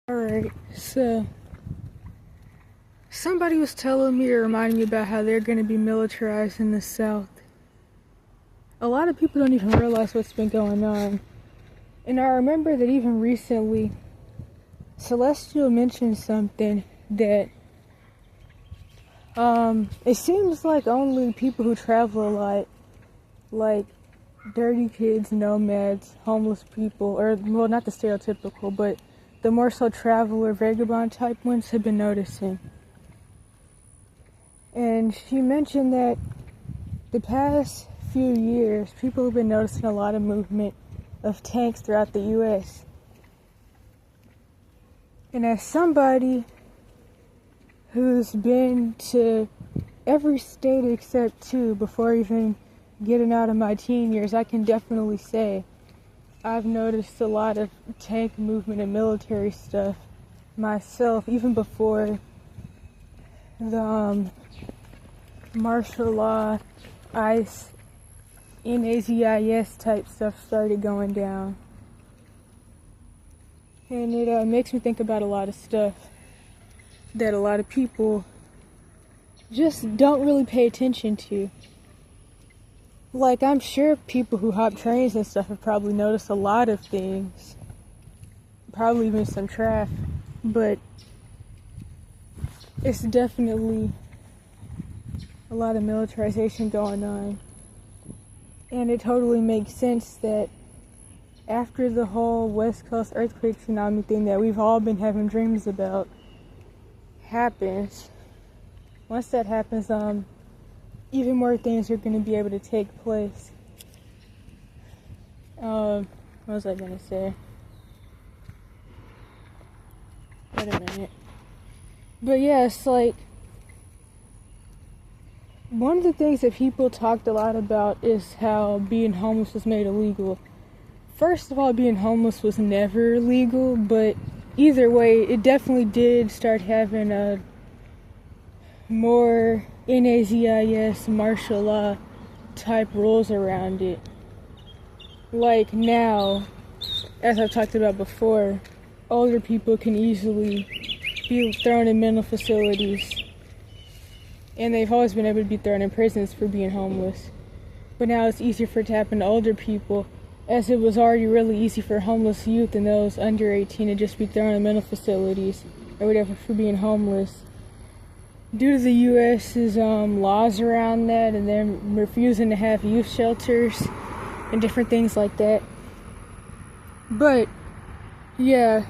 Alright, so somebody was telling me or reminding me about how they're going to be militarized in the South. A lot of people don't even realize what's been going on. And I remember that even recently, Celestial mentioned something that it seems like only people who travel a lot, like dirty kids, nomads, homeless people, or, well, not the stereotypical, but the more so traveler, vagabond type ones have been noticing. And she mentioned that the past few years, people have been noticing a lot of movement of tanks throughout the U.S. And as somebody who's been to every state except two before even getting out of my teen years, I can definitely say I've noticed a lot of tank movement and military stuff myself, even before the martial law, ICE, NAZIS type stuff started going down. And it makes me think about a lot of stuff that a lot of people just don't really pay attention to. Like, I'm sure people who hop trains and stuff have probably noticed a lot of things. Probably even some traffic. But it's definitely a lot of militarization going on. And it totally makes sense that after the whole West Coast earthquake tsunami thing that we've all been having dreams about happens, once that happens, even more things are going to be able to take place. What was I going to say? Wait a minute. But yeah, it's like, one of the things that people talked a lot about is how being homeless was made illegal. First of all, being homeless was never legal, but either way, it definitely did start having a more NAZIS martial law type rules around it. Like now, as I've talked about before, older people can easily be thrown in mental facilities, and they've always been able to be thrown in prisons for being homeless. But now it's easier for it to happen to older people, as it was already really easy for homeless youth and those under 18 to just be thrown in mental facilities or whatever for being homeless. Due to the U.S.'s laws around that, and them refusing to have youth shelters and different things like that. But yeah,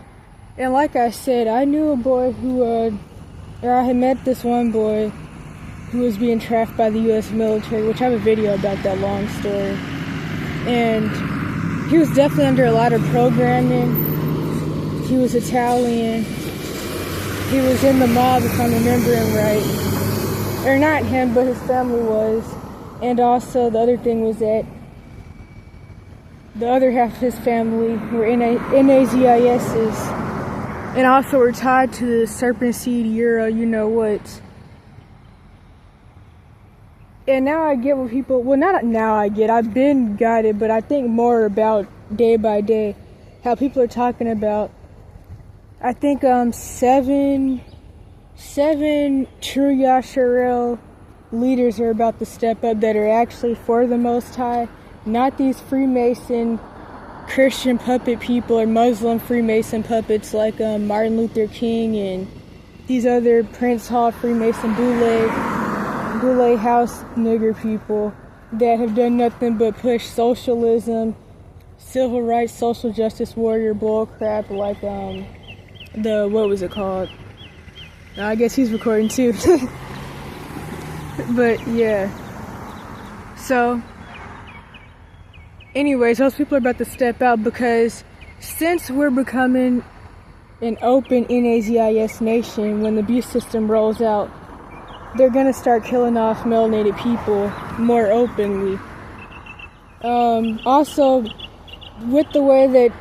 and like I said, I knew a boy who, or I had met this one boy who was being trafficked by the U.S. military, which I have a video about that long story. And he was definitely under a lot of programming. He was Italian. He was in the mob, if I'm remembering right. Or not him, but his family was. And also the other thing was that the other half of his family were NAZISs. And also were tied to the serpent seed euro, you know what. And now I get what people, well, not now I get, I've been got it, but I think more about day by day how people are talking about, I think seven true Yasharel leaders are about to step up that are actually for the Most High, not these Freemason Christian puppet people or Muslim Freemason puppets like Martin Luther King and these other Prince Hall Freemason Boule House nigger people that have done nothing but push socialism, civil rights, social justice warrior bull crap like what was it called? I guess he's recording too. But yeah. So anyways, those people are about to step out because since we're becoming an open NAZIS nation, when the beast system rolls out, they're gonna start killing off melanated people more openly. Also, with the way that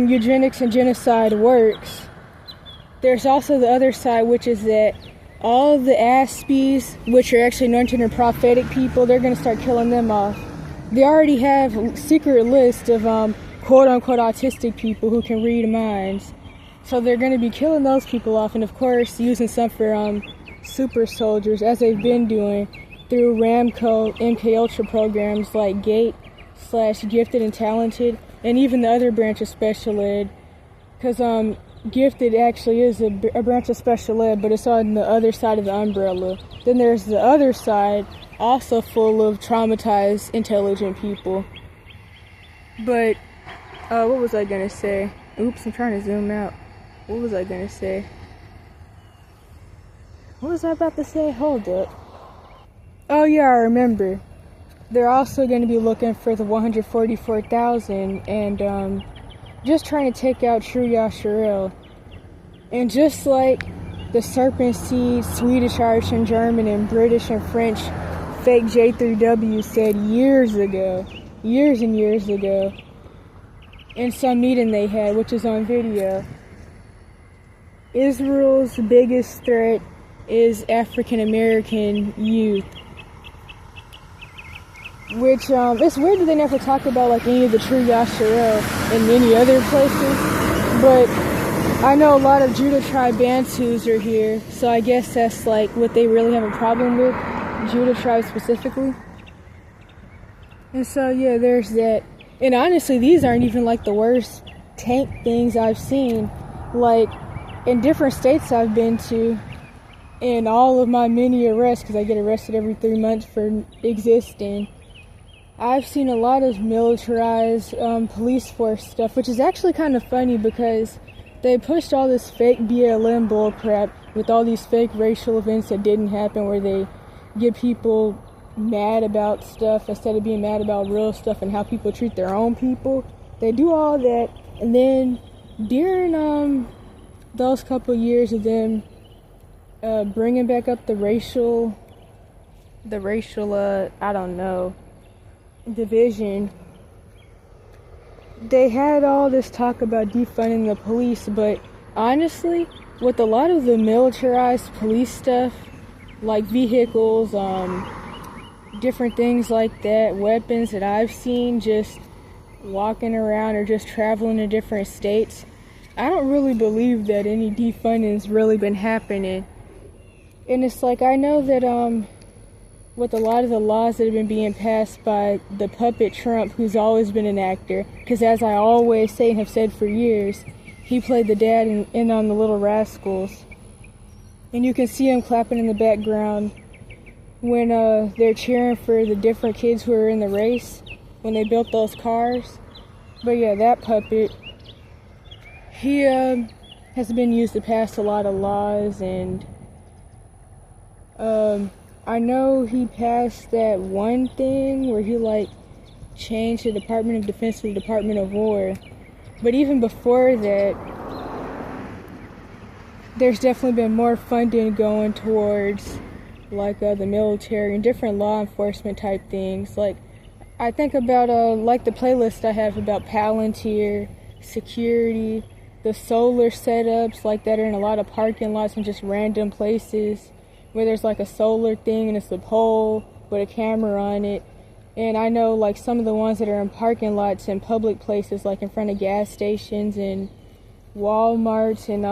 eugenics and genocide works, there's also the other side, which is that all the Aspies, which are actually anointed and prophetic people, they're going to start killing them off. They already have a secret list of quote-unquote autistic people who can read minds. So they're going to be killing those people off, and of course using some for super soldiers, as they've been doing through Ramco MK Ultra programs like GATE/Gifted and Talented, and even the other branch of special ed. Because Gifted actually is a branch of special ed, but it's on the other side of the umbrella. Then there's the other side, also full of traumatized, intelligent people. But, what was I gonna say? Oops, I'm trying to zoom out. What was I gonna say? What was I about to say? Hold up. Oh yeah, I remember. They're also gonna be looking for the 144,000 and, just trying to take out True Yasharel. And just like the Serpent Seed, Swedish, Irish, and German, and British and French fake J3W said years and years ago, in some meeting they had, which is on video, Israel's biggest threat is African American youth. Which, it's weird that they never talk about, like, any of the True Yasharel in many other places, but I know a lot of Judah tribe Bantus are here, so I guess that's, like, what they really have a problem with, Judah tribe specifically. And so, yeah, there's that. And honestly, these aren't even, like, the worst tank things I've seen. Like, in different states I've been to, in all of my many arrests, because I get arrested every 3 months for existing, I've seen a lot of militarized police force stuff, which is actually kind of funny because they pushed all this fake BLM bullcrap with all these fake racial events that didn't happen, where they get people mad about stuff instead of being mad about real stuff and how people treat their own people. They do all that, and then during those couple years of them bringing back up the racial I don't know, division, they had all this talk about defunding the police, but honestly, with a lot of the militarized police stuff, like vehicles, different things like that, weapons that I've seen just walking around or just traveling to different states, I don't really believe that any defunding's really been happening. And it's like, I know that with a lot of the laws that have been being passed by the puppet Trump, who's always been an actor, because as I always say and have said for years, he played the dad in on The Little Rascals. And you can see him clapping in the background when they're cheering for the different kids who are in the race, when they built those cars. But yeah, that puppet, he has been used to pass a lot of laws, and I know he passed that one thing where he, like, changed the Department of Defense to the Department of War. But even before that, there's definitely been more funding going towards, like, the military and different law enforcement type things. Like, I think about, like, the playlist I have about Palantir, security, the solar setups, like, that are in a lot of parking lots and just random places, where there's like a solar thing and it's a pole with a camera on it. And I know, like, some of the ones that are in parking lots and public places, like in front of gas stations and Walmarts, and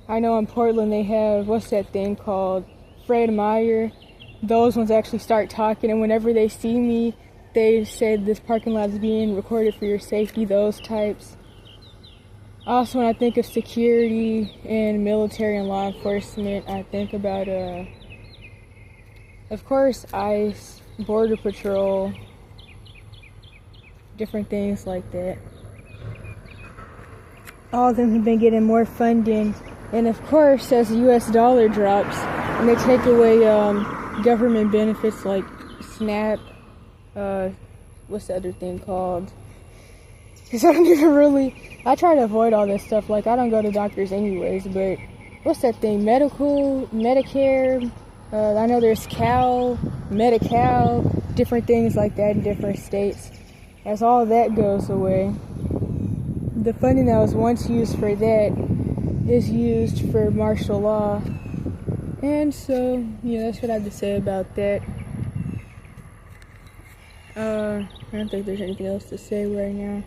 I know in Portland they have, what's that thing called, Fred Meyer. Those ones actually start talking, and whenever they see me, they say this parking lot is being recorded for your safety, those types. Also, when I think of security and military and law enforcement, I think about, of course, ICE, Border Patrol, different things like that. All of them have been getting more funding. And of course, as the US dollar drops and they take away government benefits like SNAP, what's the other thing called? Because I don't even really, I try to avoid all this stuff. Like, I don't go to doctors anyways, but what's that thing? Medicare, I know there's Medi-Cal, different things like that in different states. As all that goes away, the funding that was once used for that is used for martial law. And so, yeah, that's what I have to say about that. I don't think there's anything else to say right now.